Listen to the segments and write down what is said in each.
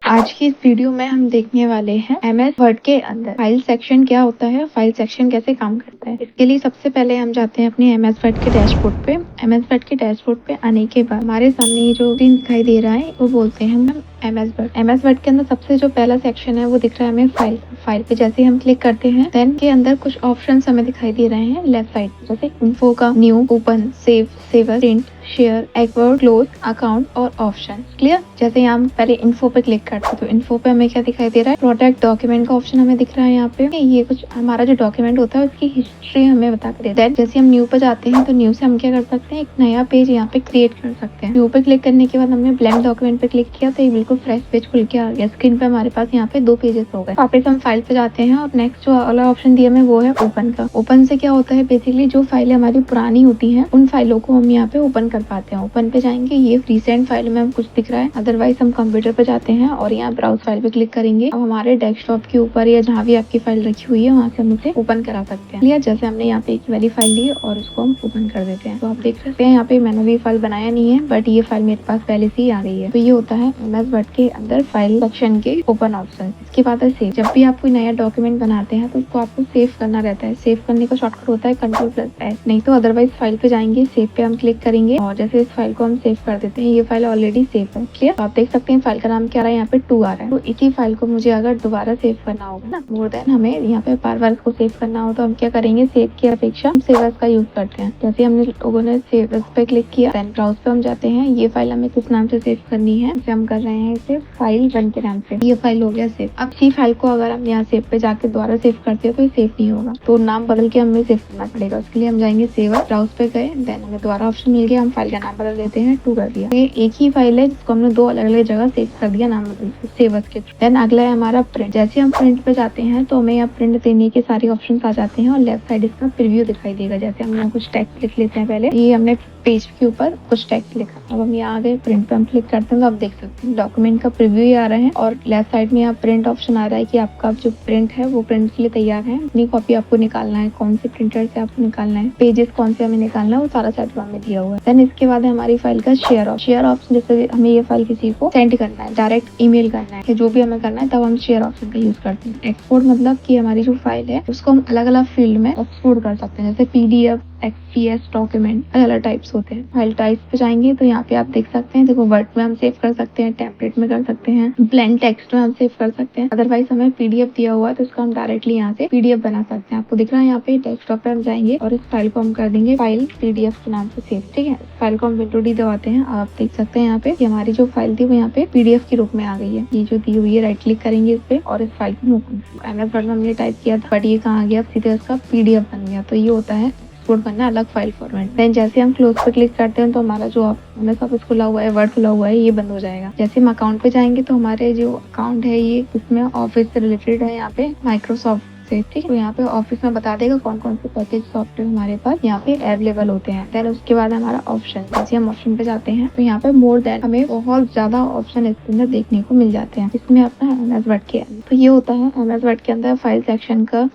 आज की इस वीडियो में हम देखने वाले हैं एमएस वर्ड के अंदर फाइल सेक्शन क्या होता है, फाइल सेक्शन कैसे काम करता है। इसके लिए सबसे पहले हम जाते हैं अपने एमएस वर्ड के डैशबोर्ड पे। एमएस वर्ड के डैशबोर्ड पे आने के बाद हमारे सामने ये जो स्क्रीन दिखाई दे रहा है वो बोलते हैं हम एमएस वर्ड। एमएस वर्ड के अंदर सबसे जो पहला सेक्शन है वो दिख रहा है हमें फाइल पे जैसे हम क्लिक करते हैं देन के अंदर कुछ ऑप्शंस हमें दिखाई दे रहे हैं लेफ्ट साइड, जैसे इन्फो का new, open, save, saver, print, share, export, close, account और ऑप्शन। क्लियर। जैसे यहाँ हम पहले इन्फो पे क्लिक करते हैं तो इन्फो पे हमें क्या दिखाई दे रहा है, प्रोडक्ट डॉक्यूमेंट का ऑप्शन हमें दिख रहा है। यहाँ पे ये कुछ हमारा जो डॉक्यूमेंट होता है उसकी हिस्ट्री हमें बता कर देता है। जैसे हम न्यू पे जाते हैं तो न्यू से हम क्या कर सकते हैं, एक नया पेज यहाँ पे क्रिएट कर सकते हैं। न्यू पे क्लिक करने के बाद हमने ब्लैंक डॉक्यूमेंट पे क्लिक किया तो ये बिल्कुल फ्रेश पेज खुल के आ गया। स्क्रीन पे हमारे पास यहाँ पे 2 पेजेस हो गए। वापस हम फाइल पे जाते हैं और नेक्स्ट जो वाला ऑप्शन दिया हमें वो है ओपन का। ओपन से क्या होता है, बेसिकली जो फाइलें हमारी पुरानी होती हैं उन फाइलों को हम यहाँ पे ओपन कर पाते हैं। ओपन पे जाएंगे, ये रिसेंट फाइल में हम कुछ दिख रहा है। अदरवाइज हम कंप्यूटर पे जाते हैं और यहाँ ब्राउज फाइल पे क्लिक करेंगे। अब हमारे डेस्कटॉप के ऊपर या जहाँ भी आपकी फाइल रखी हुई है वहाँ से हम उसे ओपन करा सकते हैं। क्लियर। जैसे हमने यहाँ पे एक वाली फाइल ली और उसको हम ओपन कर देते हैं तो आप देख सकते हैं यहाँ पे मैंने भी फाइल बनाया नहीं है बट ये फाइल मेरे पास पहले से ही आ गई है। तो ये होता है एमएस वर्ड के अंदर फाइल सेक्शन के ओपन ऑप्शन। इसके बाद है सेव। जब भी आप कोई नया डॉक्यूमेंट बनाते हैं तो उसको आपको सेव करना रहता है। सेव करने का शॉर्टकट होता है Ctrl+S, नहीं तो अदरवाइज फाइल पे जाएंगे, सेव पे हम क्लिक करेंगे और जैसे इस फाइल को हम सेव कर देते हैं, ये फाइल ऑलरेडी सेव है। क्लियर। तो आप देख सकते हैं फाइल का नाम क्या आ रहा है, यहाँ पे 2 आ रहा है। तो इसी फाइल को मुझे अगर दोबारा सेव करना होगा ना, मोर देन हमें यहाँ पे बार बार इसको सेव करना हो तो हम क्या करेंगे, सेव की अपेक्षा हम सेव एज का यूज करते हैं। जैसे हमने लोगों ने सेव एज पे क्लिक किया, देन ब्राउज पे हम जाते हैं। ये फाइल हमें किस नाम से सेव करनी है, इसे हम कर रहे हैं इसे फाइल 1 के नाम से। ये फाइल हो गया सेव। अब इसी फाइल को अगर हम यहाँ सेव पे जाके दोबारा सेव करते हैं तो ये सेव नहीं होगा, तो नाम बदल के हमें सेव करना पड़ेगा। उसके लिए हम जाएंगे सेव, ब्राउज पे गए, देन हमें दोबारा ऑप्शन मिल गया, हम फाइल का नाम बदल देते हैं 2 कर दिया। ये एक ही फाइल है जिसको हमने 2 अलग अलग जगह सेव कर दिया नाम बदल के सेव एज के। देन अगला है हमारा प्रिंट। जैसे हम प्रिंट पे जाते हैं तो हमें यहाँ प्रिंट देने के सारे ऑप्शन आ जाते हैं और लेफ्ट साइड इसका प्रीव्यू दिखाई देगा। जैसे हम यहाँ कुछ टेक्स्ट लिख लेते हैं, पहले ये हमने पेज के ऊपर कुछ टेक्स्ट लिखा। अब हम यहाँ आ गए, प्रिंट पे हम क्लिक करते हैं तो आप देख सकते हैं डॉक्यूमेंट का प्रीव्यू ही आ रहा है और लेफ्ट साइड में यहाँ प्रिंट ऑप्शन आ रहा है कि आपका जो प्रिंट है वो प्रिंट के लिए तैयार है। अपनी कॉपी आपको निकालना है, कौन से प्रिंटर से आपको निकालना है, पेजेस कौन से हमें निकालना है, वो सारा सेट में दिया हुआ है। देन इसके बाद हमारी फाइल का शेयर ऑप्शन। जैसे हमें ये फाइल किसी को सेंड करना है, डायरेक्ट ईमेल करना है या जो भी हमें करना है, तब हम शेयर ऑप्शन का यूज करते हैं। एक्सपोर्ट मतलब कि हमारी जो फाइल है उसको हम अलग अलग फील्ड में एक्सपोर्ट कर सकते हैं, जैसे PDF, XPS, डॉक्यूमेंट, अलग अलग टाइप्स होते हैं। फाइल टाइप्स पे जाएंगे तो यहाँ पे आप देख सकते हैं, देखो वर्ड में हम सेव कर सकते हैं, टेम्पलेट में कर सकते हैं, प्लेन टेक्स्ट में हम सेव कर सकते हैं। अदरवाइज हमें PDF दिया हुआ है तो इसको हम डायरेक्टली यहाँ से PDF बना सकते हैं। आपको दिख रहा है यहाँ पे डेस्कटॉप पे हम जाएंगे और इस फाइल को हम कर देंगे फाइल PDF के नाम से सेव। ठीक है। फाइल को हम विंडो D दबाते हैं। आप देख सकते हैं यहाँ पे हमारी जो फाइल थी वो यहाँ पे PDF के रूप में आ गई है। ये जो दी हुई है, राइट क्लिक करेंगे इस पे और इस फाइल को एमएस वर्ड में हमने टाइप किया था बट ये कहाँ आ गया, सीधे इसका PDF बन गया। तो ये होता है एक्सपोर्ट करना अलग फाइल फॉर्मेट। देन जैसे हम क्लोज पे क्लिक करते हैं तो हमारा जो हमें सब खुला हुआ है, वर्ड खुला हुआ है, ये बंद हो जाएगा। जैसे हम अकाउंट पे जाएंगे तो हमारे जो अकाउंट है ये इसमें ऑफिस से रिलेटेड है, यहाँ पे माइक्रोसॉफ्ट से। ठीक। तो यहाँ पे ऑफिस में बता देगा कौन कौन से पैकेज सॉफ्टवेयर हमारे पास यहाँ पे अवेलेबल होते हैं। देन उसके बाद हमारा ऑप्शन। जैसे हम ऑप्शन पे जाते हैं तो यहाँ पे मोर देन हमें बहुत ज्यादा ऑप्शन इसके अंदर देखने को मिल जाते हैं इसमें अपना एमएस वर्ड के अंदर। तो ये होता है एमएस वर्ड के अंदर फाइल सेक्शन का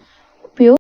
उपयोग।